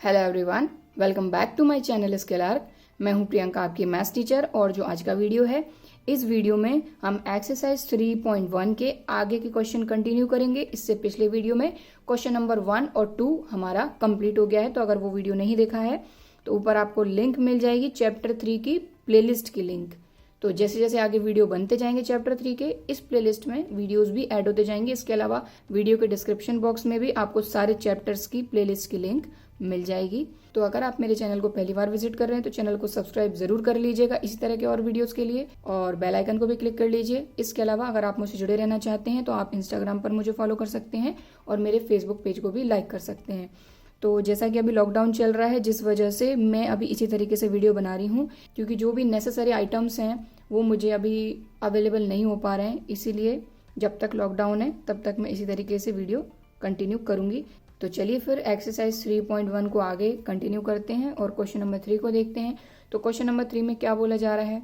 Hello everyone, welcome back to my channel skill arc. मैं हूं प्रियंका, आपकी मैथ्स टीचर। और जो आज का वीडियो है, इस वीडियो में हम एक्सरसाइज 3.1 के आगे के क्वेश्चन कंटिन्यू करेंगे। इससे पिछले वीडियो में क्वेश्चन नंबर 1 और 2 हमारा कंप्लीट हो गया है। तो अगर वो वीडियो नहीं देखा है तो ऊपर आपको लिंक मिल जाएगी चैप्टर 3 की प्लेलिस्ट की लिंक। तो जैसे जैसे आगे वीडियो बनते जाएंगे चैप्टर 3 के, इस प्लेलिस्ट में वीडियोस भी ऐड होते जाएंगे। इसके अलावा वीडियो के डिस्क्रिप्शन बॉक्स में भी आपको सारे चैप्टर्स की प्लेलिस्ट की लिंक मिल जाएगी। तो अगर आप मेरे चैनल को पहली बार विजिट कर रहे हैं तो चैनल को सब्सक्राइब जरूर कर लीजिएगा इसी तरह के और वीडियोस के लिए, और बेल आइकन को भी क्लिक कर लीजिए। इसके अलावा अगर आप मुझसे जुड़े रहना चाहते हैं तो आप इंस्टाग्राम पर मुझे फॉलो कर सकते हैं और मेरे फेसबुक पेज को भी लाइक कर सकते हैं। तो जैसा कि अभी लॉकडाउन चल रहा है, जिस वजह से मैं अभी इसी तरीके से वीडियो बना रही हूँ, क्योंकि जो भी नेसेसरी आइटम्स हैं वो मुझे अभी अवेलेबल नहीं हो पा रहे हैं। इसीलिए जब तक लॉकडाउन है तब तक मैं इसी तरीके से वीडियो कंटिन्यू करूंगी। तो चलिए फिर एक्सरसाइज 3.1 को आगे कंटिन्यू करते हैं और क्वेश्चन नंबर 3 को देखते हैं। तो क्वेश्चन नंबर 3 में क्या बोला जा रहा है?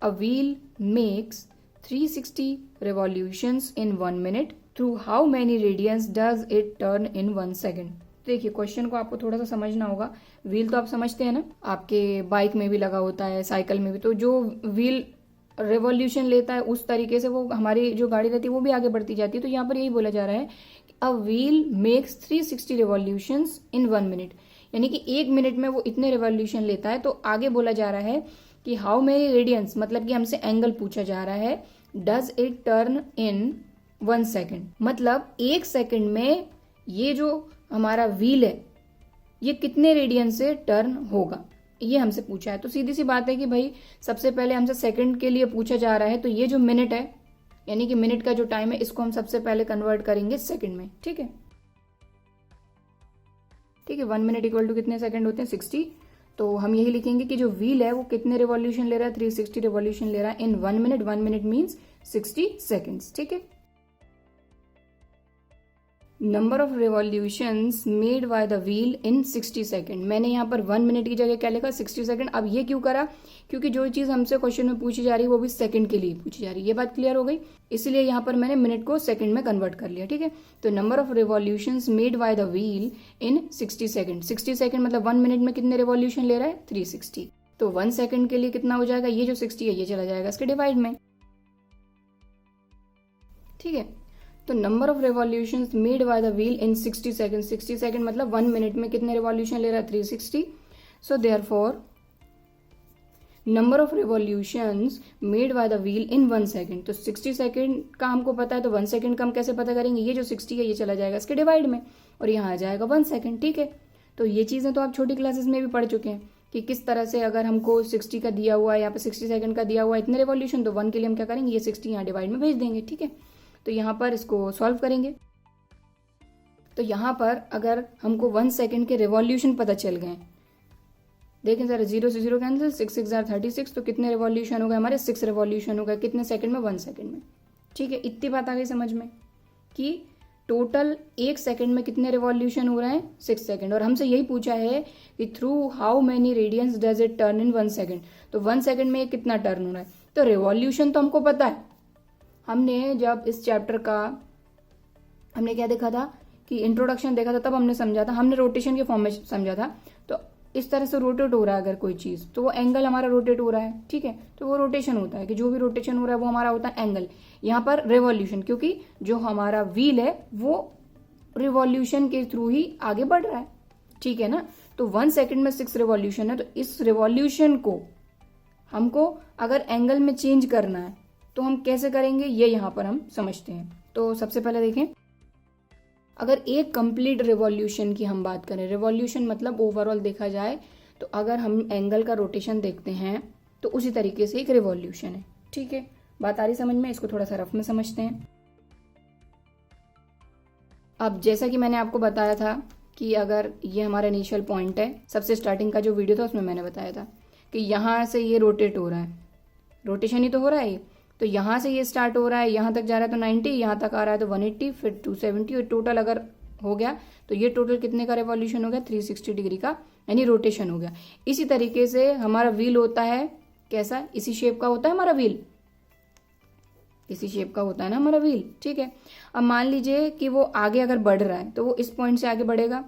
A wheel makes 360 revolutions in 1 minute. Through how many radians does it turn in 1 second? देखिए, क्वेश्चन को आपको थोड़ा सा समझना होगा। व्हील तो आप समझते हैं ना, आपके बाइक में भी लगा होता है, साइकिल में भी। तो जो व्हील रेवोल्यूशन लेता है उस तरीके से वो हमारी जो गाड़ी रहती है वो भी आगे बढ़ती जाती है। तो यहाँ पर यही बोला जा रहा है कि a wheel makes 360 revolutions in 1 minute, यानी कि 1 मिनट में वो इतने रेवोल्यूशन लेता है। तो आगे बोला जा रहा है कि हाउ मेनी रेडियंस, मतलब कि हमसे एंगल पूछा जा रहा है। Does it turn in 1 second, मतलब 1 सेकेंड में ये जो हमारा व्हील है ये कितने रेडियन से टर्न होगा, ये हमसे पूछा है। तो सीधी सी बात है कि भाई सबसे पहले हमसे सेकंड के लिए पूछा जा रहा है, तो ये जो मिनट है, यानी कि मिनट का जो टाइम है, इसको हम सबसे पहले कन्वर्ट करेंगे सेकंड में। ठीक है, ठीक है। 1 मिनट इक्वल टू कितने सेकंड होते हैं? 60। तो हम यही लिखेंगे कि जो व्हील है वो कितने रिवॉल्यूशन ले रहा है? 360 रिवॉल्यूशन ले रहा है इन 1 मिनट। 1 minute means 60 seconds. ठीक है। Number of revolutions made by the wheel in 60 second. मैंने यहाँ पर 1 मिनट की जगह क्या लिखा? 60 सेकेंड। अब ये क्यों करा? क्योंकि जो चीज हमसे क्वेश्चन में पूछी जा रही है वो भी सेकंड के लिए पूछी जा रही है। ये बात क्लियर हो गई, इसलिए यहाँ पर मैंने मिनट को सेकंड में कन्वर्ट कर लिया। ठीक है। तो number of revolutions made by the wheel in 60 second. 60 second मतलब 1 मिनट में कितने रिवॉल्यूशन ले रहा है? 360। तो 1 सेकेंड के लिए कितना हो जाएगा? ये जो 60 है ये चला जाएगा इसके डिवाइड में। ठीक है। तो number of revolutions made by the wheel in 60 second. 60 second मतलब 1 मिनट में कितने रिवॉल्यूशन ले रहा है? 360। So therefore number of revolutions made by the wheel in 1 second. तो 60 सेकेंड का हमको पता है, तो 1 सेकेंड का हम कैसे पता करेंगे? ये जो 60 है ये चला जाएगा इसके डिवाइड में और यहाँ आ जाएगा 1 सेकेंड। ठीक है। तो ये चीजें तो आप छोटी क्लासेस में भी पढ़ चुके हैं कि किस तरह से अगर हमको 60 का दिया हुआ है, यहाँ पे 60 सेकेंड का दिया हुआ है इतने रिवॉल्यूशन, तो 1 के लिए हम क्या करेंगे? ये 60 यहाँ डिवाइड में भेज देंगे। ठीक है। तो यहाँ पर इसको सॉल्व करेंगे। तो यहाँ पर अगर हमको 1 सेकेंड के रिवॉल्यूशन पता चल गए, देखें जरा, 0 से 0 कैंसिल, 6 6 36, तो कितने रिवॉल्यूशन हो गए हमारे? 6 रिवॉल्यूशन हो गए। कितने सेकंड में? 1 सेकंड में। ठीक है। इतनी बात आ गई समझ में कि टोटल 1 सेकंड में कितने रिवॉल्यूशन हो रहे हैं? 6 सेकंड। और हमसे यही पूछा है कि through how many radians does it turn in 1 second. तो 1 सेकंड में ये कितना टर्न हो रहा है? तो रिवॉल्यूशन तो हमको पता है। हमने जब इस चैप्टर का हमने क्या देखा था कि इंट्रोडक्शन देखा था, तब हमने समझा था, हमने रोटेशन के फॉर्म में समझा था। तो इस तरह से रोटेट हो रहा है अगर कोई चीज, तो वो एंगल हमारा रोटेट हो रहा है। ठीक है। तो वो रोटेशन होता है कि जो भी रोटेशन हो रहा है वो हमारा होता है एंगल। यहाँ पर रिवॉल्यूशन, क्योंकि जो हमारा व्हील है वो रिवॉल्यूशन के थ्रू ही आगे बढ़ रहा है। ठीक है ना। तो 1 सेकेंड में 6 रिवॉल्यूशन है, तो इस रिवॉल्यूशन को हमको अगर एंगल में चेंज करना है तो हम कैसे करेंगे, ये यहाँ पर हम समझते हैं। तो सबसे पहले देखें, अगर एक कंप्लीट रिवॉल्यूशन की हम बात करें, रिवॉल्यूशन मतलब ओवरऑल देखा जाए, तो अगर हम एंगल का रोटेशन देखते हैं तो उसी तरीके से एक रिवॉल्यूशन है। ठीक है। बात आ रही समझ में? इसको थोड़ा सा रफ में समझते हैं। अब जैसा कि मैंने आपको बताया था कि अगर ये हमारा इनिशियल पॉइंट है, सबसे स्टार्टिंग का जो वीडियो था उसमें मैंने बताया था कि यहाँ से ये रोटेट हो रहा है, रोटेशन ही तो हो रहा है। तो यहाँ से ये स्टार्ट हो रहा है, यहाँ तक जा रहा है तो 90, यहाँ तक आ रहा है तो 180, फिर 270, और टोटल अगर हो गया तो ये टोटल कितने का रिवॉल्यूशन हो गया? 360 डिग्री का, यानी रोटेशन हो गया। इसी तरीके से हमारा व्हील होता है कैसा? इसी शेप का होता है हमारा व्हील, इसी शेप का होता है ना हमारा व्हील। ठीक है। अब मान लीजिए कि वो आगे अगर बढ़ रहा है तो वो इस पॉइंट से आगे बढ़ेगा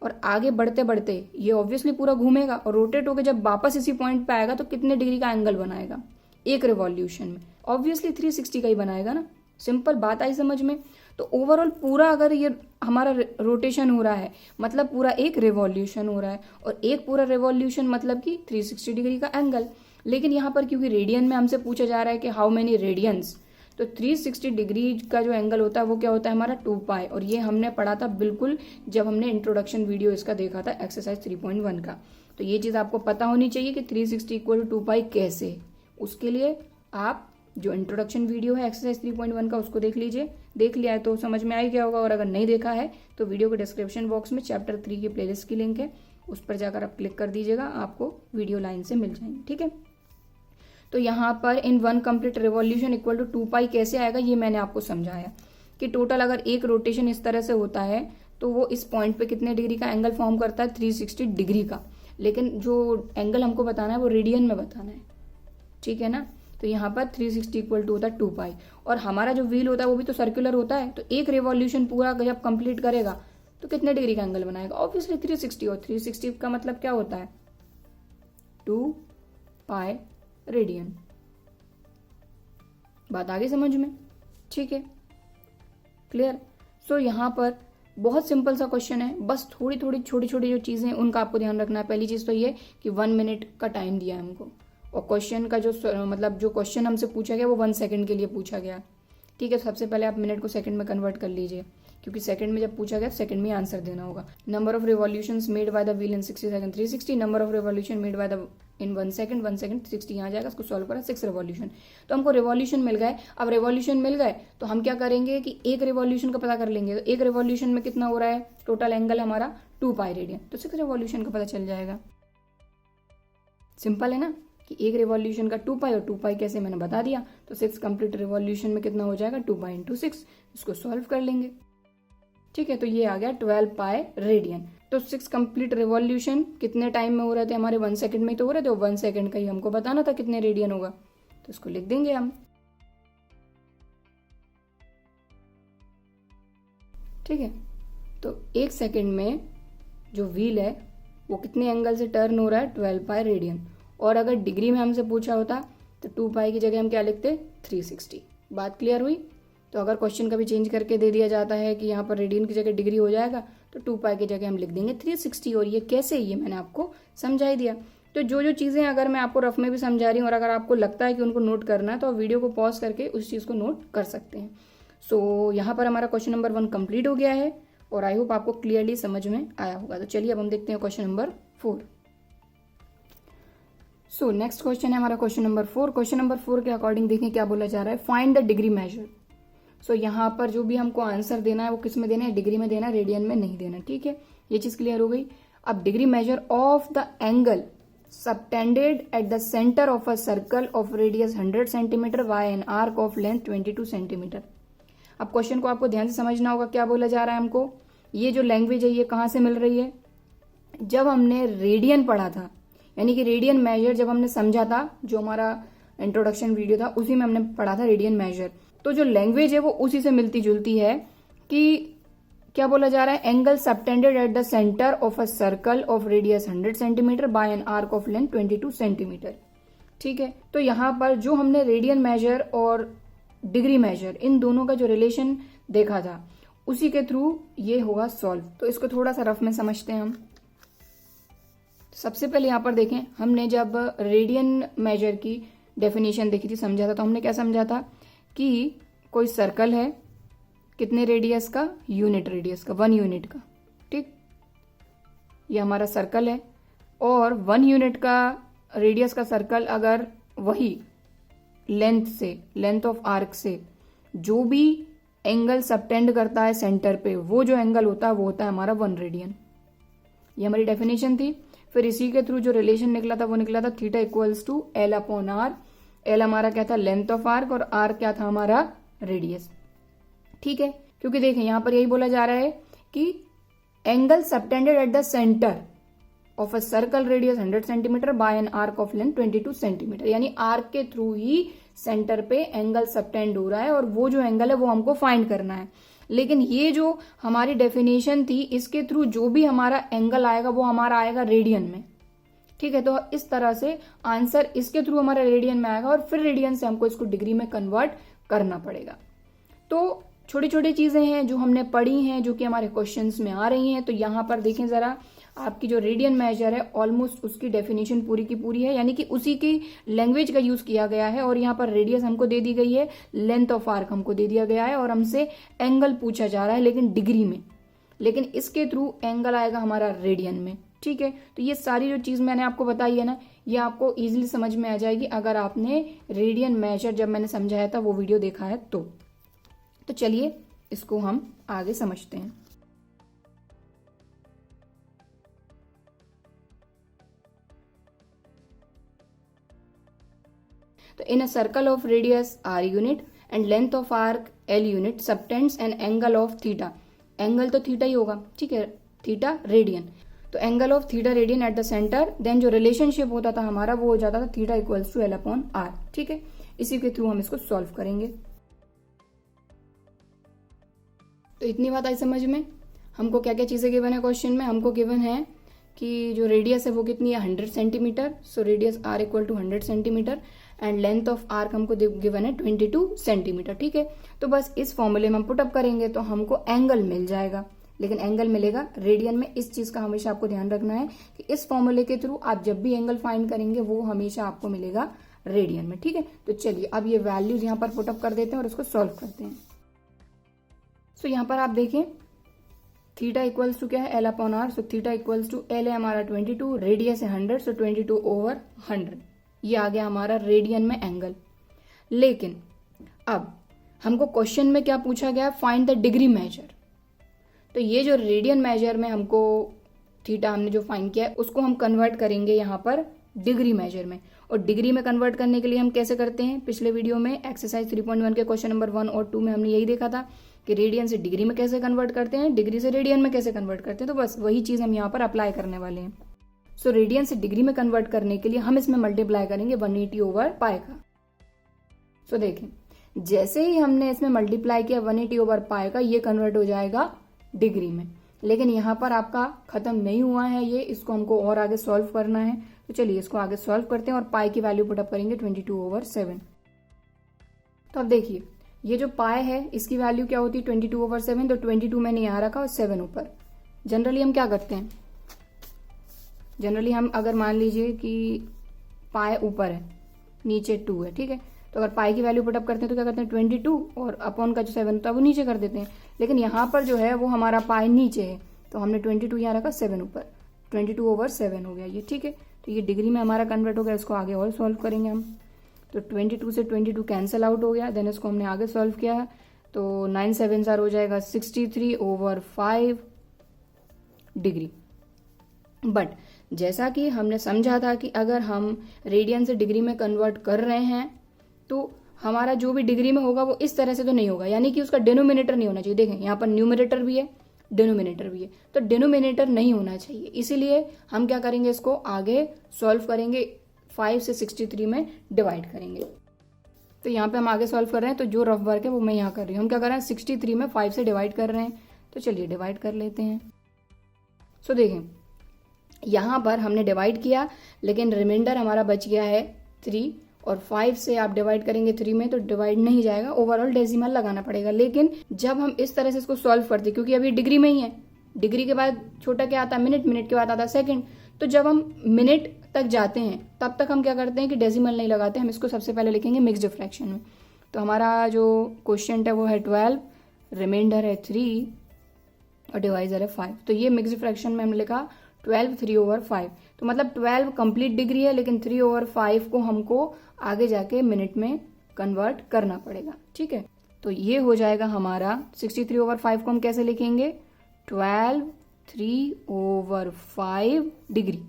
और आगे बढ़ते बढ़ते ये ऑब्वियसली पूरा घूमेगा और रोटेट होकर जब वापस इसी पॉइंट पे आएगा तो कितने डिग्री का एंगल बनाएगा एक रिवॉल्यूशन में? ऑब्वियसली 360 का ही बनाएगा ना। सिंपल बात आई समझ में। तो ओवरऑल पूरा अगर ये हमारा रोटेशन हो रहा है मतलब पूरा एक रिवॉल्यूशन हो रहा है, और एक पूरा रिवॉल्यूशन मतलब कि 360 डिग्री का एंगल। लेकिन यहाँ पर क्योंकि रेडियन में हमसे पूछा जा रहा है कि हाउ मेनी रेडियंस, तो 360 डिग्री का जो एंगल होता है वो क्या होता है हमारा 2 पाई। और ये हमने पढ़ा था बिल्कुल जब हमने इंट्रोडक्शन वीडियो इसका देखा था एक्सरसाइज 3.1 का। तो ये चीज आपको पता होनी चाहिए कि 360 इक्वल टू 2 पाई कैसे। उसके लिए आप जो इंट्रोडक्शन वीडियो है एक्सरसाइज 3.1 का उसको देख लीजिए। देख लिया है तो समझ में आ ही गया होगा, और अगर नहीं देखा है तो वीडियो के डिस्क्रिप्शन बॉक्स में चैप्टर 3 की प्लेलिस्ट की लिंक है, उस पर जाकर आप क्लिक कर दीजिएगा, आपको वीडियो लाइन से मिल जाएंगे। ठीक है, तो यहाँ पर इन 1 कंप्लीट रिवॉल्यूशन इक्वल टू 2 पाई कैसे आएगा ये मैंने आपको समझाया कि टोटल अगर एक रोटेशन इस तरह से होता है तो वो इस पॉइंट पे कितने डिग्री का एंगल फॉर्म करता है 360 डिग्री का। लेकिन जो एंगल हमको बताना है वो रेडियन में बताना है। ठीक है ना, तो यहाँ पर 360 इक्वल टू होता है 2 पाई। और हमारा जो व्हील होता है वो भी तो सर्कुलर होता है, तो एक रिवॉल्यूशन पूरा जब कंप्लीट करेगा तो कितने डिग्री का एंगल बनाएगा? ऑब्वियसली 360। और 360 का मतलब क्या होता है 2 पाई रेडियन। बात आगे समझ में? ठीक है, क्लियर। सो यहाँ पर बहुत सिंपल सा क्वेश्चन है, बस थोड़ी थोड़ी छोटी छोटी जो चीजें उनका आपको ध्यान रखना है। पहली चीज तो ये कि 1 मिनट का टाइम दिया है हमको, और क्वेश्चन का जो मतलब जो क्वेश्चन हमसे पूछा गया वो 1 सेकंड के लिए पूछा गया। ठीक है, सबसे पहले आप मिनट को सेकंड में कन्वर्ट कर लीजिए, क्योंकि सेकंड में जब पूछा गया सेकंड में आंसर देना होगा। Number of revolutions made by the wheel in 60 second 360, number of revolution made by the in 1 second 1 second 60, यहाँ जाएगा, इसको सॉल्व करा 6 रिवॉल्यूशन। तो हमको रिवॉल्यूशन मिल गए। अब रिवॉल्यूशन मिल गए तो हम क्या करेंगे कि एक रिवॉल्यूशन का पता कर लेंगे। तो एक रिवॉल्यूशन में कितना हो रहा है टोटल एंगल हमारा 2 पाई रेडियन, तो 6 रिवॉल्यूशन का पता चल जाएगा। सिंपल है ना कि एक रिवॉल्यूशन का 2 पाई, और 2 पाई कैसे मैंने बता दिया। तो 6 कंप्लीट रिवॉल्यूशन में कितना हो जाएगा 2 पाई इंटू 6, इसको सॉल्व कर लेंगे। ठीक है, तो ये आ गया 12 पाई रेडियन। तो 6 कंप्लीट रिवॉल्यूशन कितने टाइम में हो रहे थे हमारे? 1 सेकंड में तो हो रहे थे, 1 सेकंड का ही हमको बताना था कितने रेडियन होगा, तो इसको लिख देंगे हम। ठीक है, तो 1 सेकंड में जो व्हील है वो कितने एंगल से टर्न हो रहा है 12 पाई रेडियन। और अगर डिग्री में हमसे पूछा होता तो 2 पाई की जगह हम क्या लिखते 360। बात क्लियर हुई? तो अगर क्वेश्चन कभी चेंज करके दे दिया जाता है कि यहाँ पर रेडियन की जगह डिग्री हो जाएगा तो 2 पाई की जगह हम लिख देंगे 360। और ये कैसे, ये मैंने आपको समझा ही दिया। तो जो जो चीज़ें अगर मैं आपको रफ में भी समझा रही हूँ और अगर आपको लगता है कि उनको नोट करना है तो आप वीडियो को पॉज करके उस चीज़ को नोट कर सकते हैं। सो यहाँ पर हमारा क्वेश्चन नंबर 1 कंप्लीट हो गया है और आई होप आपको क्लियरली समझ में आया होगा। तो चलिए अब हम देखते हैं question number 4। So next question है हमारा क्वेश्चन नंबर 4। क्वेश्चन नंबर 4 के अकॉर्डिंग देखें क्या बोला जा रहा है, फाइंड द डिग्री मेजर। सो यहाँ पर जो भी हमको आंसर देना है वो किस में देना है, डिग्री में देना है, रेडियन में नहीं देना। ठीक है, ये चीज क्लियर हो गई। अब degree measure of the angle subtended at the centre of a circle of radius 100 centimetre bye an arc of length 22 centimetre. अब क्वेश्चन को आपको ध्यान से समझना होगा, क्या बोला जा रहा है हमको। ये जो लैंग्वेज है ये कहाँ से मिल रही है, जब हमने रेडियन पढ़ा था, यानी कि रेडियन मेजर जब हमने समझा था, जो हमारा इंट्रोडक्शन वीडियो था उसी में हमने पढ़ा था रेडियन मेजर। तो जो लैंग्वेज है वो उसी से मिलती जुलती है कि क्या बोला जा रहा है, angle subtended at the centre of a circle of radius 100 centimetre bye an arc of length 22 centimetre. ठीक है, तो यहाँ पर जो हमने रेडियन मेजर और डिग्री मेजर इन दोनों का जो रिलेशन देखा था उसी के थ्रू ये होगा सॉल्व। तो इसको थोड़ा सा रफ में समझते हैं हम। सबसे पहले यहाँ पर देखें, हमने जब रेडियन मेजर की डेफिनेशन देखी थी, समझा था, तो हमने क्या समझा था कि कोई सर्कल है, कितने रेडियस का, यूनिट रेडियस का, 1 यूनिट का। ठीक, ये हमारा सर्कल है और 1 यूनिट का रेडियस का सर्कल अगर वही लेंथ से, लेंथ ऑफ आर्क से जो भी एंगल सबटेंड करता है सेंटर पे, वो जो एंगल होता है वो होता है हमारा 1 रेडियन। ये हमारी डेफिनेशन थी। फिर इसी के थ्रू जो रिलेशन निकला था वो निकला था theta equals to L upon R. L हमारा क्या था, लेंथ ऑफ आर्क, और आर क्या था हमारा, रेडियस। ठीक है, क्योंकि देखें यहां पर यही बोला जा रहा है कि angle subtended at the centre of a circle radius 100 centimetre bye an arc of length 22 centimetre, यानी आर्क के थ्रू ही सेंटर पे एंगल सबटेंड हो रहा है और वो जो एंगल है वो हमको फाइंड करना है। लेकिन ये जो हमारी डेफिनेशन थी, इसके थ्रू जो भी हमारा एंगल आएगा वो हमारा आएगा रेडियन में। ठीक है, तो इस तरह से आंसर इसके थ्रू हमारा रेडियन में आएगा और फिर रेडियन से हमको इसको डिग्री में कन्वर्ट करना पड़ेगा। तो छोटी छोटी चीजें हैं जो हमने पढ़ी हैं, जो कि हमारे क्वेश्चंस में आ रही हैं। तो यहाँ पर देखें जरा, आपकी जो रेडियन मेजर है ऑलमोस्ट उसकी डेफिनेशन पूरी की पूरी है, यानी कि उसी की लैंग्वेज का यूज किया गया है। और यहाँ पर रेडियस हमको दे दी गई है, लेंथ ऑफ आर्क हमको दे दिया गया है और हमसे एंगल पूछा जा रहा है लेकिन डिग्री में, लेकिन इसके थ्रू एंगल आएगा हमारा रेडियन में। ठीक है, तो ये सारी जो चीज मैंने आपको बताई है ना, ये आपको इजीली समझ में आ जाएगी अगर आपने रेडियन मेजर जब मैंने समझाया था वो वीडियो देखा है तो चलिए इसको हम आगे समझते हैं। तो in a circle of radius r unit and length of arc l unit subtends an angle of theta. Angle तो थीटा ही होगा, ठीक है, थीटा रेडियन। तो angle of theta radian at the centre, then जो रिलेशनशिप होता था हमारा वो हो जाता था थीटा इक्वल्स टू l/r। ठीक है, इसी के थ्रू हम इसको सॉल्व करेंगे। तो इतनी बात आई समझ में। हमको क्या क्या चीजें गिवन है क्वेश्चन में, हमको गिवन है कि जो रेडियस है वो कितनी है 100 centimetre, so radius r equal to 100 centimetre and length of arc हमको गिवन है 22 सेंटीमीटर। ठीक है, तो बस इस फॉर्मूले में हम पुटअप करेंगे तो हमको एंगल मिल जाएगा, लेकिन एंगल मिलेगा रेडियन में। इस चीज का हमेशा आपको ध्यान रखना है कि इस फॉर्मूले के थ्रू आप जब भी एंगल फाइंड करेंगे वो हमेशा आपको मिलेगा रेडियन में। ठीक है, तो चलिए अब ये वैल्यूज यहाँ पर पुटअप कर देते हैं और इसको सॉल्व करते हैं। सो यहाँ पर आप देखें थीटा इक्वल्स टू क्या है l/r, so theta equals to l है हमारा 22, रेडियस है 100, सो 22/100 ये आ गया हमारा रेडियन में एंगल। लेकिन अब हमको क्वेश्चन में क्या पूछा गया, फाइंड द डिग्री मेजर। तो ये जो रेडियन मेजर में हमको थीटा हमने जो फाइंड किया है उसको हम कन्वर्ट करेंगे यहाँ पर डिग्री मेजर में। और डिग्री में कन्वर्ट करने के लिए हम कैसे करते हैं, पिछले वीडियो में एक्सरसाइज 3.1 के क्वेश्चन नंबर 1 और 2 में हमने यही देखा था कि रेडियन से डिग्री में कैसे कन्वर्ट करते हैं, डिग्री से रेडियन में कैसे कन्वर्ट करते हैं। तो बस वही चीज हम यहाँ पर अप्लाई करने वाले हैं। सो रेडियन से डिग्री में कन्वर्ट करने के लिए हम इसमें मल्टीप्लाई करेंगे 180/π का। सो देखें जैसे ही हमने इसमें मल्टीप्लाई किया 180/π का, ये कन्वर्ट हो जाएगा डिग्री में। लेकिन यहाँ पर आपका खत्म नहीं हुआ है ये, इसको हमको और आगे सॉल्व करना है। तो चलिए इसको आगे सॉल्व करते हैं और पाई की वैल्यू पुटअप करेंगे 22/7। तो अब देखिए ये जो पाई है इसकी वैल्यू क्या होती है 22/7, तो 22 मैंने यहाँ रखा और 7 ऊपर। जनरली हम क्या करते हैं, जनरली हम अगर मान लीजिए कि पाई ऊपर है नीचे 2 है, ठीक है, तो अगर पाई की वैल्यू पुटअप करते हैं तो क्या करते हैं 22 और अपॉन का जो 7 होता है वो नीचे कर देते हैं। लेकिन यहाँ पर जो है वो हमारा पाई नीचे है तो हमने 22 यहाँ रखा 7 ऊपर, 22/7 हो गया ये। ठीक है, तो ये डिग्री में हमारा कन्वर्ट हो गया। इसको आगे और सॉल्व करेंगे हम। तो 22 से 22 कैंसिल आउट हो गया, देन इसको हमने आगे सॉल्व किया तो 9 7 हो जाएगा 63/5 डिग्री। बट जैसा कि हमने समझा था कि अगर हम रेडियन से डिग्री में कन्वर्ट कर रहे हैं तो हमारा जो भी डिग्री में होगा वो इस तरह से तो नहीं होगा, यानी कि उसका डिनोमिनेटर नहीं होना चाहिए। देखें यहाँ पर न्यूमरेटर भी है डिनोमिनेटर भी है, तो डिनोमिनेटर नहीं होना चाहिए। इसीलिए हम क्या करेंगे, इसको आगे सॉल्व करेंगे 5 से 63 में डिवाइड करेंगे। तो यहाँ पे हम आगे सॉल्व कर रहे हैं, तो जो रफ वर्क है वो मैं यहाँ कर रही हूँ। हम क्या कर रहे हैं 63 में 5 से डिवाइड कर रहे हैं, तो चलिए डिवाइड कर लेते हैं। सो देखें यहाँ पर हमने डिवाइड किया लेकिन रिमाइंडर हमारा बच गया है 3, और 5 से आप डिवाइड करेंगे 3 में तो डिवाइड नहीं जाएगा, ओवरऑल डेसिमल लगाना पड़ेगा। लेकिन जब हम इस तरह से इसको सॉल्व करते, क्योंकि अभी डिग्री में ही है, डिग्री के बाद छोटा क्या आता है मिनट, मिनट के बाद आता है सेकंड, तो जब हम मिनट तक जाते हैं तब तक हम क्या करते हैं कि डेसिमल नहीं लगाते, हम इसको सबसे पहले लिखेंगे मिक्स्ड फ्रैक्शन में। तो हमारा जो क्वेश्चन है वो है 12, रिमाइंडर है 3 और डिवाइजर है 5। तो ये मिक्स्ड फ्रैक्शन में हमने लिखा 12 3/5। तो मतलब 12 कंप्लीट डिग्री है लेकिन 3/5 को हमको आगे जाके मिनट में कन्वर्ट करना पड़ेगा। ठीक है, तो ये हो जाएगा हमारा 63/5 को हम कैसे लिखेंगे 12 3/5 डिग्री।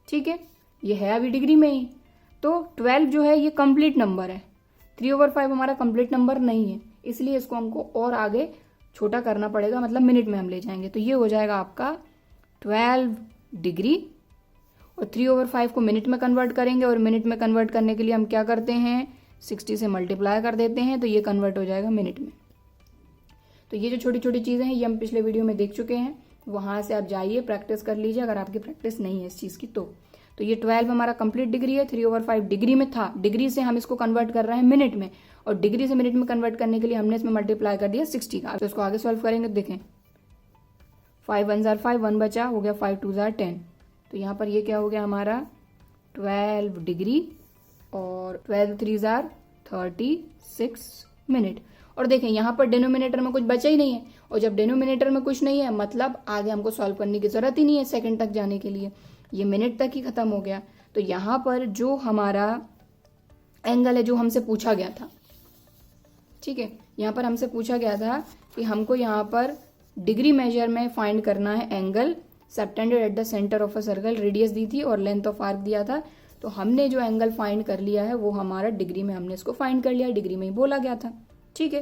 ठीक है, ये है अभी डिग्री में ही, तो 12 जो है ये कंप्लीट नंबर है, 3/5 हमारा कंप्लीट नंबर नहीं है, इसलिए इसको हमको और आगे छोटा करना पड़ेगा, मतलब मिनट में हम ले जाएंगे। तो ये हो जाएगा आपका 12 डिग्री, और 3/5 को मिनट में कन्वर्ट करेंगे, और मिनट में कन्वर्ट करने के लिए हम क्या करते हैं 60 से मल्टीप्लाई कर देते हैं, तो ये कन्वर्ट हो जाएगा मिनट में। तो ये जो छोटी छोटी चीज़ें हैं ये हम पिछले वीडियो में देख चुके हैं, वहां से आप जाइए प्रैक्टिस कर लीजिए अगर आपकी प्रैक्टिस नहीं है इस चीज़ की। तो ये 12 हमारा कंप्लीट डिग्री है, 3/5 डिग्री में था, डिग्री से हम इसको कन्वर्ट कर रहे हैं मिनट में, और डिग्री से मिनट में कन्वर्ट करने के लिए हमने इसमें मल्टीप्लाई कर दिया 60 का। तो इसको आगे सॉल्व करेंगे, देखें 5 1 जार 5, 1 बचा, हो गया 5 2 जार 10। तो यहाँ पर ये क्या हो गया हमारा 12 डिग्री और 12 3 जार 36 मिनट। और देखें यहाँ पर डिनोमिनेटर में कुछ बचा ही नहीं है, और जब डिनोमिनेटर में कुछ नहीं है मतलब आगे हमको सॉल्व करने की जरूरत ही नहीं है सेकंड तक जाने के लिए, ये मिनट तक ही खत्म हो गया। तो यहाँ पर जो हमारा एंगल है जो हमसे पूछा गया था, ठीक है, यहाँ पर हमसे पूछा गया था कि हमको यहाँ पर डिग्री मेजर में फाइंड करना है angle subtended at the centre of a circle, radius दी थी और लेंथ ऑफ आर्क दिया था। तो हमने जो एंगल फाइंड कर लिया है वो हमारा डिग्री में हमने इसको फाइंड कर लिया, डिग्री में ही बोला गया था, ठीक है।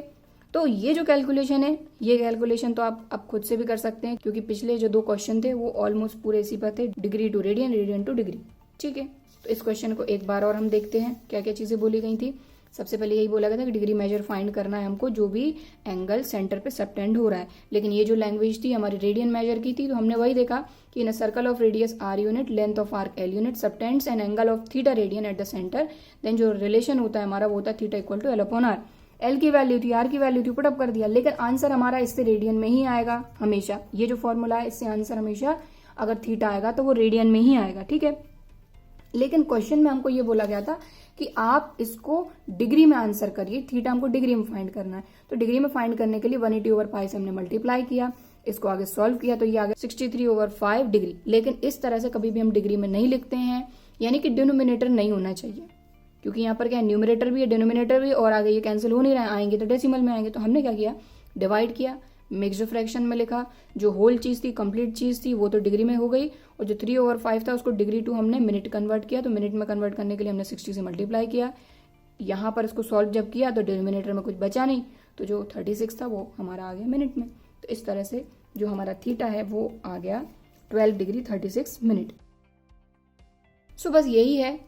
तो ये जो कैलकुलेशन है, ये कैलकुलेशन तो आप खुद से भी कर सकते हैं, क्योंकि पिछले जो 2 क्वेश्चन थे वो ऑलमोस्ट पूरे इसी पर थे, degree to radian, radian to degree, ठीक है। तो इस क्वेश्चन को एक बार और हम देखते हैं क्या क्या चीजें बोली गई थी। सबसे पहले यही बोला गया था कि डिग्री मेजर फाइंड करना है हमको जो भी एंगल सेंटर पे सबटेंड हो रहा है, लेकिन ये जो लैंग्वेज थी हमारी रेडियन मेजर की थी, तो हमने वही देखा कि in a circle of radius r unit, length of arc l unit, subtends an angle of theta radian at the centre, then जो रिलेशन होता है हमारा वो होता है theta equal to l upon r। L की वैल्यू थी, R की वैल्यू थी, पुटअप कर दिया, लेकिन आंसर हमारा इससे रेडियन में ही आएगा हमेशा। ये जो फॉर्मूला है इससे आंसर हमेशा अगर थीटा आएगा तो वो रेडियन में ही आएगा, ठीक है। लेकिन क्वेश्चन में हमको ये बोला गया था कि आप इसको डिग्री में आंसर करिए, थीटा हमको डिग्री में फाइंड करना है। तो डिग्री में फाइंड करने के लिए 180/π से हमने मल्टीप्लाई किया, इसको आगे सॉल्व किया, तो ये आगे 63/5 डिग्री। लेकिन इस तरह से कभी भी हम डिग्री में नहीं लिखते हैं, यानी कि डिनोमिनेटर नहीं होना चाहिए, क्योंकि यहाँ पर क्या है, न्यूमरेटर भी है, डिनोमिनेटर भी, और आगे ये कैंसिल हो नहीं रहा है, आएंगे तो डेसिमल में आएंगे। तो हमने क्या किया, डिवाइड किया, मिक्स्ड फ्रैक्शन में लिखा, जो होल चीज थी, कंप्लीट चीज थी, वो तो डिग्री में हो गई, और जो 3/5 था उसको डिग्री टू हमने मिनट कन्वर्ट किया, तो मिनट में कन्वर्ट करने के लिए हमने 60 से मल्टीप्लाई किया। यहाँ पर इसको सॉल्व जब किया तो डिनोमिनेटर में कुछ बचा नहीं, तो जो 36 था वो हमारा आ गया मिनट में। तो इस तरह से जो हमारा थीटा है वो आ गया 12 डिग्री 36 मिनट। सो बस यही है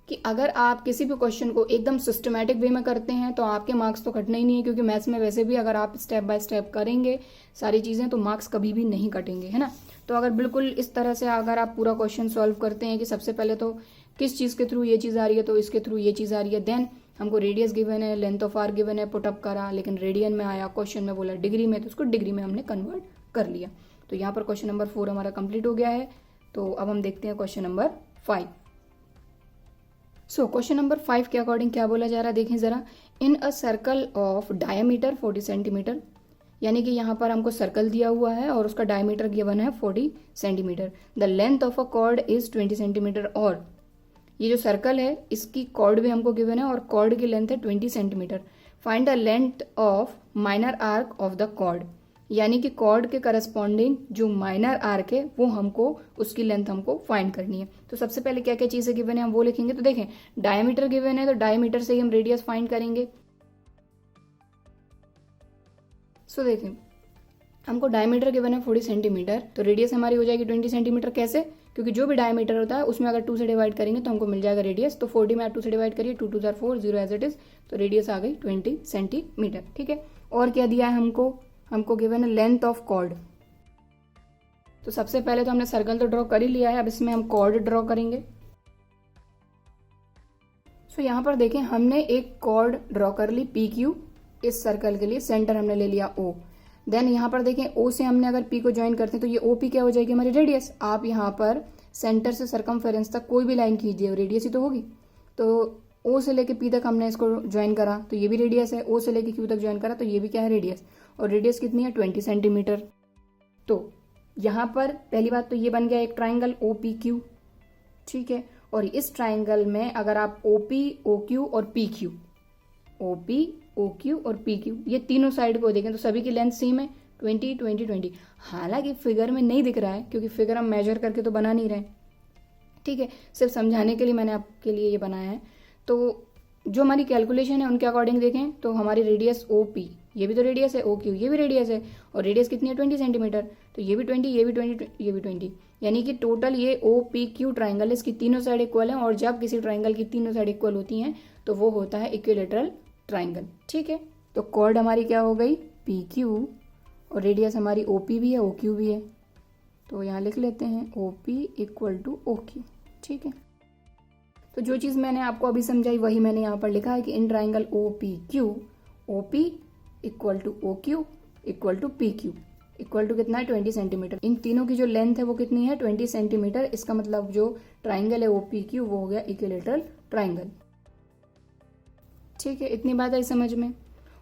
कि अगर आप किसी भी क्वेश्चन को एकदम सिस्टमैटिक वे में करते हैं तो आपके मार्क्स तो कटने ही नहीं है, क्योंकि मैथ्स में वैसे भी अगर आप स्टेप बाय स्टेप करेंगे सारी चीजें तो मार्क्स कभी भी नहीं कटेंगे, है ना। तो अगर बिल्कुल इस तरह से अगर आप पूरा क्वेश्चन सॉल्व करते हैं कि सबसे पहले तो किस चीज के थ्रू ये चीज आ रही है, तो इसके थ्रू ये चीज आ रही है, देन हमको रेडियस गिवन है, लेंथ ऑफ आर्क गिवन है, पुटअप करा, लेकिन रेडियन में आया, क्वेश्चन में बोला डिग्री में, तो उसको डिग्री में हमने कन्वर्ट कर लिया। तो यहाँ पर क्वेश्चन नंबर 4 हमारा कंप्लीट हो गया है। तो अब हम देखते हैं question number 5। So question number 5 के अकॉर्डिंग क्या बोला जा रहा है, देखें जरा। In a circle of diameter 40 centimetre, यानी कि यहाँ पर हमको सर्कल दिया हुआ है और उसका डायमीटर गिवन है 40 centimetre. The length of a cord is 20 centimetre, और ये जो सर्कल है इसकी कॉर्ड भी हमको गिवन है और कॉर्ड की लेंथ है 20 centimetre. Find the length of minor arc of the chord, यानी कि कॉर्ड के करस्पॉन्डिंग जो माइनर आर्क है वो हमको, उसकी लेंथ हमको फाइंड करनी है। तो सबसे पहले क्या क्या चीजें गिवन है हम वो लिखेंगे। तो देखें डायमीटर गिवन है, तो डायमीटर से ही हम रेडियस फाइंड करेंगे। सो देखें हमको डायमीटर गिवन है 40 सेंटीमीटर, तो रेडियस हमारी हो जाएगी 20 सेंटीमीटर। कैसे, क्योंकि जो भी डायमीटर होता है उसमें अगर 2 से डिवाइड करेंगे तो हमको मिल जाएगा रेडियस। तो 40 में 2 से डिवाइड करिए, 2 2 जार 4, 0 एज इट इज, तो रेडियस आ गई 20 सेंटीमीटर, ठीक है। और क्या दिया है हमको गिवन है लेंथ ऑफ कॉर्ड। तो सबसे पहले तो हमने सर्कल तो ड्रॉ कर ही लिया है, अब इसमें हम कॉर्ड ड्रॉ करेंगे। सो यहाँ पर देखें हमने एक कॉर्ड ड्रॉ कर ली PQ, इस सर्कल के लिए सेंटर हमने ले लिया O। देन यहाँ पर देखें O से हमने अगर P को ज्वाइन करते हैं तो ये OP क्या हो जाएगी हमारी रेडियस। आप यहाँ पर सेंटर से सर्कमफेरेंस तक कोई भी लाइन खींचिए, रेडियस ही तो होगी। तो O से लेके P तक हमने इसको ज्वाइन करा तो ये भी रेडियस है, O से लेके Q तक ज्वाइन करा तो ये भी क्या है रेडियस, और रेडियस कितनी है 20 सेंटीमीटर। तो यहाँ पर पहली बात तो ये बन गया एक ट्राइंगल OPQ, ठीक है। और इस ट्राइंगल में अगर आप OP, OQ और PQ, OP, OQ और PQ ये तीनों साइड को देखें तो सभी की लेंथ सेम है 20 20 20। हालांकि फिगर में नहीं दिख रहा है क्योंकि फिगर हम मेजर करके तो बना नहीं रहे, ठीक है, सिर्फ समझाने के लिए मैंने आपके लिए ये बनाया है। तो जो हमारी कैलकुलेशन है उनके अकॉर्डिंग देखें तो हमारी रेडियस OP, ये भी तो रेडियस है, OQ ये भी रेडियस है, और रेडियस कितनी है 20 सेंटीमीटर, तो ये भी 20, ये भी 20, ये भी 20, यानी कि टोटल ये OPQ ट्राइंगल इसकी तीनों साइड इक्वल है। और जब किसी ट्राइंगल की तीनों साइड इक्वल होती हैं तो वो होता है इक्विलेटरल ट्राइंगल, ठीक है। तो कॉर्ड हमारी क्या हो गई PQ और रेडियस हमारी OP भी है, OQ भी है, तो यहाँ लिख लेते हैं OP इक्वल टू OQ। ठीक है, तो जो चीज़ मैंने आपको अभी समझाई वही मैंने यहाँ पर लिखा है कि in triangle OPQ OP equal to OQ equal to PQ equal to कितना है 20 सेंटीमीटर। इन तीनों की जो लेंथ है वो कितनी है 20 सेंटीमीटर। इसका मतलब जो ट्राइंगल है OPQ वो हो गया इक्विलैटरल ट्राइंगल। ठीक है, इतनी बात आई समझ में।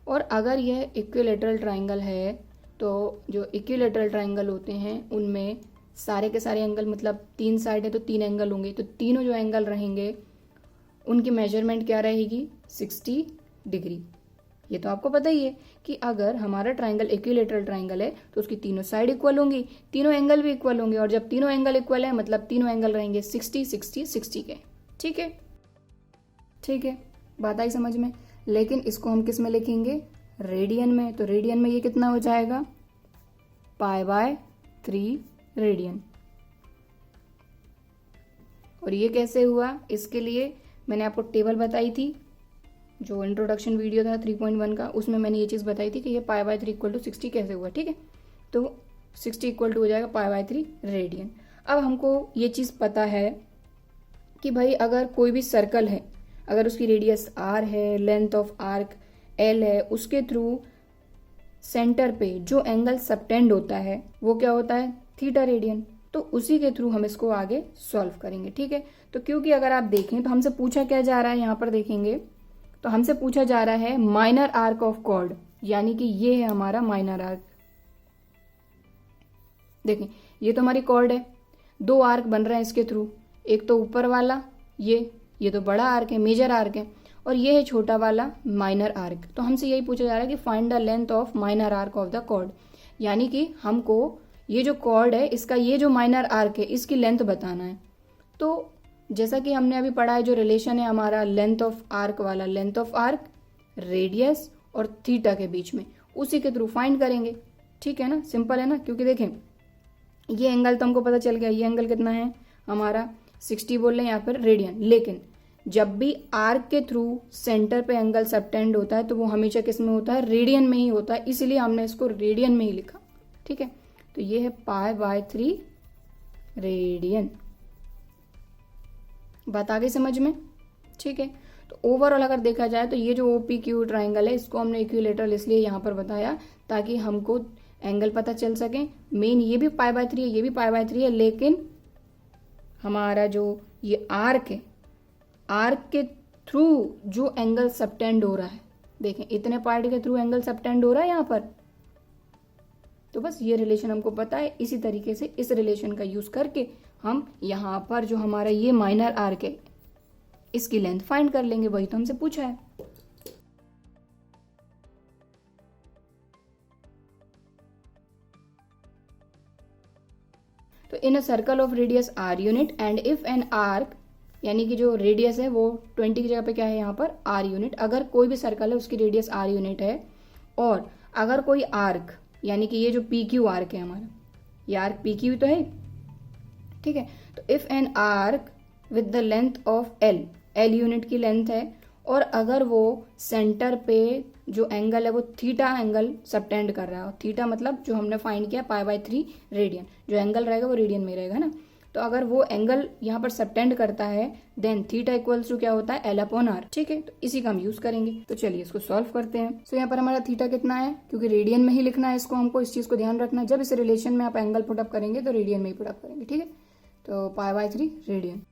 और अगर यह इक्विलैटरल ट्राइंगल है तो जो इक्विलैटरल ट्राइंगल होते हैं उनमें सारे के सारे एंगल, मतलब 3 साइड है तो 3 एंगल होंगे, तो तीनों जो एंगल रहेंगे उनकी मेजरमेंट क्या रहेगी 60 डिग्री। ये तो आपको पता ही है कि अगर हमारा ट्राइंगल इक्विलैटरल ट्राइंगल है तो उसकी तीनों साइड इक्वल होंगी, तीनों एंगल भी इक्वल होंगे, और जब तीनों एंगल इक्वल है मतलब तीनों एंगल रहेंगे 60 60 60 के। ठीक है, ठीक है, बात आई समझ में। लेकिन इसको हम किस में लिखेंगे रेडियन में, तो रेडियन में ये कितना हो जाएगा π/3 रेडियन। और ये कैसे हुआ, इसके लिए मैंने आपको टेबल बताई थी, जो इंट्रोडक्शन वीडियो था 3.1 का, उसमें मैंने ये चीज़ बताई थी कि ये π/3 इक्वल टू 60 कैसे हुआ। ठीक है, तो 60 इक्वल टू हो जाएगा π/3 रेडियन। अब हमको ये चीज़ पता है कि भाई अगर कोई भी सर्कल है, अगर उसकी रेडियस r है, लेंथ ऑफ आर्क l है, उसके थ्रू सेंटर पे जो एंगल सबटेंड होता है वो क्या होता है थीटा रेडियन। तो उसी के थ्रू हम इसको आगे सॉल्व करेंगे। ठीक है, तो क्योंकि अगर आप देखें तो हमसे पूछा क्या जा रहा है, यहाँ पर देखेंगे तो हमसे पूछा जा रहा है माइनर आर्क ऑफ कॉर्ड, यानी कि ये है हमारा माइनर आर्क। देखें ये तो हमारी कॉर्ड है, 2 आर्क बन रहे हैं इसके थ्रू, एक तो ऊपर वाला ये तो बड़ा आर्क है, मेजर आर्क है, और ये है छोटा वाला माइनर आर्क। तो हमसे यही पूछा जा रहा है कि find the length of minor arc of the chord, यानी कि हमको ये जो कॉर्ड है इसका ये जो माइनर आर्क है इसकी लेंथ बताना है। तो जैसा कि हमने अभी पढ़ा है जो रिलेशन है हमारा लेंथ ऑफ आर्क वाला, लेंथ ऑफ आर्क रेडियस और थीटा के बीच में, उसी के थ्रू फाइंड करेंगे। ठीक है ना, सिंपल है ना। क्योंकि देखें ये एंगल तो हमको पता चल गया, ये एंगल कितना है हमारा 60 बोल रहे हैं यहाँ पर रेडियन, लेकिन जब भी आर्क के थ्रू सेंटर पे एंगल सबटेंड होता है तो वो हमेशा किस में होता है रेडियन में ही होता है, इसलिए हमने इसको रेडियन में ही लिखा। ठीक है, तो ये है π/3 रेडियन। बात आ गई समझ में। ठीक है, तो ओवरऑल अगर देखा जाए तो ये जो OPQ ट्राइंगल है इसको हमने इक्विलैटरल इसलिए यहाँ पर बताया ताकि हमको एंगल पता चल सके। मेन ये भी π/3 है, ये भी π/3 है, लेकिन हमारा जो ये आर्क है, आर्क के थ्रू जो एंगल सबटेंड हो रहा है, देखें इतने पार्ट के थ्रू एंगल सबटेंड हो रहा है यहाँ पर, तो बस ये रिलेशन हमको पता है। इसी तरीके से इस रिलेशन का यूज करके हम यहाँ पर जो हमारा ये माइनर आर्क है इसकी लेंथ फाइंड कर लेंगे, वही तो हमसे पूछा है। तो in a circle of radius r unit and if an arc, यानी कि जो रेडियस है वो 20 की जगह पे क्या है यहाँ पर r यूनिट, अगर कोई भी सर्कल है उसकी रेडियस r यूनिट है, और अगर कोई आर्क, यानी कि ये जो PQ आर्क है हमारा, ये आर्क PQ तो है। ठीक है, तो if an arc with the length of l unit की लेंथ है, और अगर वो सेंटर पे जो एंगल है वो थीटा एंगल सबटेंड कर रहा है, थीटा मतलब जो हमने फाइंड किया π/3 रेडियन, जो एंगल रहेगा वो रेडियन में रहेगा ना, तो अगर वो एंगल यहाँ पर सबटेंड करता है देन थीटा इक्वल्स टू क्या होता है l/r। ठीक है, तो इसी का हम यूज करेंगे। तो चलिए इसको सॉल्व करते हैं। सो यहाँ पर हमारा थीटा कितना है, क्योंकि रेडियन में ही लिखना है इसको, हमको इस चीज को ध्यान रखना है, जब इस रिलेशन में आप एंगल पुटअप करेंगे तो रेडियन में ही पुटअप करेंगे। ठीक है, तो π/3 radian.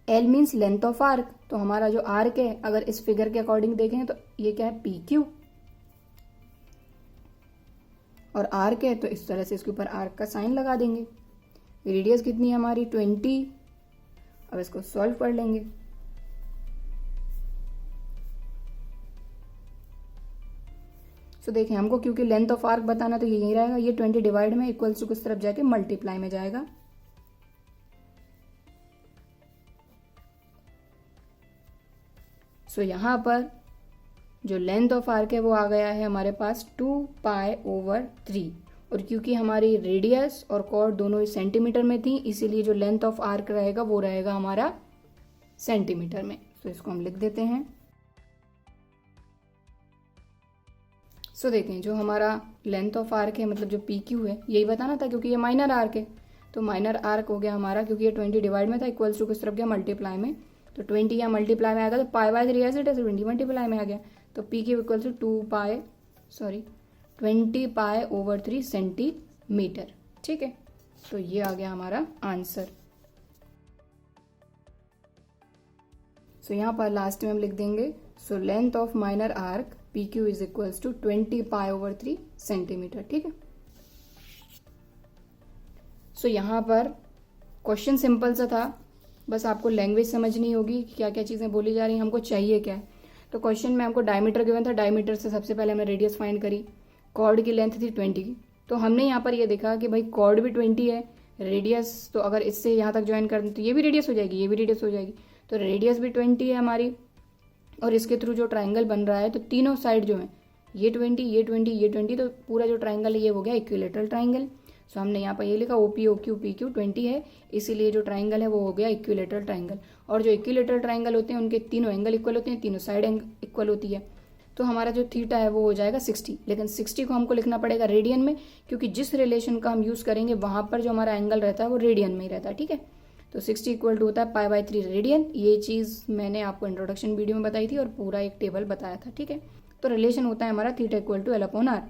L means length of arc, तो हमारा जो आर्क है अगर इस फिगर के अकॉर्डिंग देखें तो ये क्या है PQ, और आर्क है तो इस तरह से इसके ऊपर आर्क का साइन लगा देंगे। रेडियस कितनी है हमारी 20। अब इसको सॉल्व कर लेंगे। सो देखें हमको क्योंकि लेंथ ऑफ आर्क बताना तो ये यही रहेगा, ये 20 डिवाइड में इक्वल्स टू किस तरफ जाके मल्टीप्लाई में जाएगा। सो यहाँ पर जो लेंथ ऑफ आर्क है वो आ गया है हमारे पास 2π/3, और क्योंकि हमारी रेडियस और कॉर्ड दोनों सेंटीमीटर में थी इसीलिए जो लेंथ ऑफ आर्क रहेगा वो रहेगा हमारा सेंटीमीटर में। तो इसको हम लिख देते हैं सो देखें, जो हमारा लेंथ ऑफ आर्क है, मतलब जो पी क्यू है, यही बताना था क्योंकि ये माइनर आर्क है। तो माइनर आर्क हो गया हमारा, क्योंकि ये 20 डिवाइड में था, इक्वल्स टू किस तरफ गया, मल्टीप्लाई में। तो 20 यहाँ मल्टीप्लाई में आ गया, तो पाई बाय 3 ऐसे 20 मल्टीप्लाई में आ गया। तो P Q equals to 20 pi over 3 centimetre. ठीक है, तो ये आ गया हमारा आंसर। सो यहाँ पर लास्ट में हम लिख देंगे, so length of minor arc P Q is equals to 20 pi over 3 centimetre. ठीक है, सो यहाँ पर क्वेश्चन सिंपल सा था, बस आपको लैंग्वेज समझनी होगी कि क्या क्या चीज़ें बोली जा रही हैं, हमको चाहिए क्या है। तो क्वेश्चन में हमको डायमीटर गिवन था, डायमीटर से सबसे पहले हमने रेडियस फाइंड करी, कॉर्ड की लेंथ थी 20 की। तो हमने यहाँ पर ये देखा कि भाई कॉर्ड भी 20 है, रेडियस तो अगर इससे यहाँ तक ज्वाइन कर दें तो ये भी रेडियस हो जाएगी, ये भी रेडियस हो जाएगी। तो रेडियस भी 20 है हमारी, और इसके थ्रू जो ट्राइंगल बन रहा है, तो तीनों साइड जो है, ये 20, ये 20, ये 20, तो पूरा जो ट्राइंगल है ये हो गया इक्विलेटरल ट्राइंगल। सो हमने यहाँ पर ये लिखा OP OQ PQ 20 है, इसीलिए जो ट्राइंगल है वो हो गया इक्विलेटरल ट्राइंगल। और जो इक्विलेटरल ट्राइंगल होते हैं उनके तीनों एंगल इक्वल होते हैं, तीनों साइड इक्वल होती है। तो हमारा जो थीटा है वो हो जाएगा 60, लेकिन 60 को हमको लिखना पड़ेगा रेडियन में, क्योंकि जिस रिलेशन का हम यूज़ करेंगे वहाँ पर जो हमारा एंगल रहता है वो रेडियन में ही रहता है। ठीक है, तो 60 इक्वल टू होता है पाई बाय 3 रेडियन। ये चीज़ मैंने आपको इंट्रोडक्शन वीडियो में बताई थी और पूरा एक टेबल बताया था। ठीक है, तो रिलेशन होता है हमारा थीटा इक्वल टू L/R।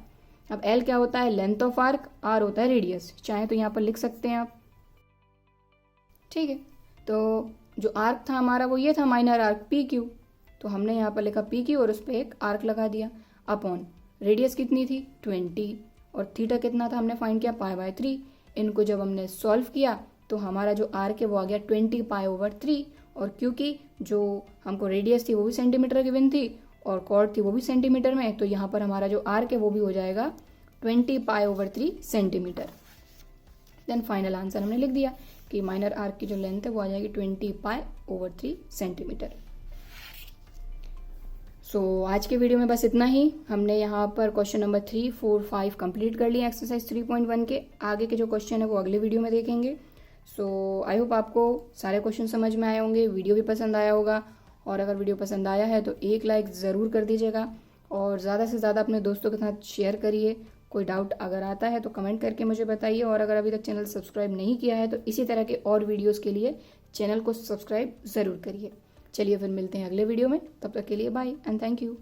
अब L क्या होता है, लेंथ ऑफ आर्क, R होता है रेडियस, चाहे तो यहाँ पर लिख सकते हैं आप। ठीक है, तो जो आर्क था हमारा वो ये था माइनर आर्क PQ, तो हमने यहाँ पर लिखा PQ और उस पर एक आर्क लगा दिया, अपॉन रेडियस कितनी थी 20, और थीटा कितना था हमने फाइंड किया पाई बाय 3। इनको जब हमने सॉल्व किया तो हमारा जो आर्क है वो आ गया 20 पाई ओवर 3, और क्योंकि जो हमको रेडियस थी वो भी सेंटीमीटर गिवन थी और कॉर्ड थी वो भी सेंटीमीटर में, तो यहाँ पर हमारा जो आर्क है वो भी हो जाएगा 20 pi over 3 centimetre. Then final answer हमने लिख दिया कि माइनर आर्क की जो लेंथ है वो आ जाएगी 20 पाई ओवर 3 सेंटीमीटर। सो आज के वीडियो में बस इतना ही। हमने यहाँ पर क्वेश्चन नंबर 3, 4, 5 कंप्लीट कर लिया एक्सरसाइज 3.1 के। आगे के जो क्वेश्चन है वो अगले वीडियो में देखेंगे। सो आई होप आपको सारे क्वेश्चन समझ में आए होंगे, वीडियो भी पसंद आया होगा, और अगर वीडियो पसंद आया है तो एक लाइक ज़रूर कर दीजिएगा और ज़्यादा से ज़्यादा अपने दोस्तों के साथ शेयर करिए। कोई डाउट अगर आता है तो कमेंट करके मुझे बताइए, और अगर अभी तक चैनल सब्सक्राइब नहीं किया है तो इसी तरह के और वीडियोस के लिए चैनल को सब्सक्राइब ज़रूर करिए। चलिए फिर मिलते हैं अगले वीडियो में, तब तक के लिए बाय एंड थैंक यू।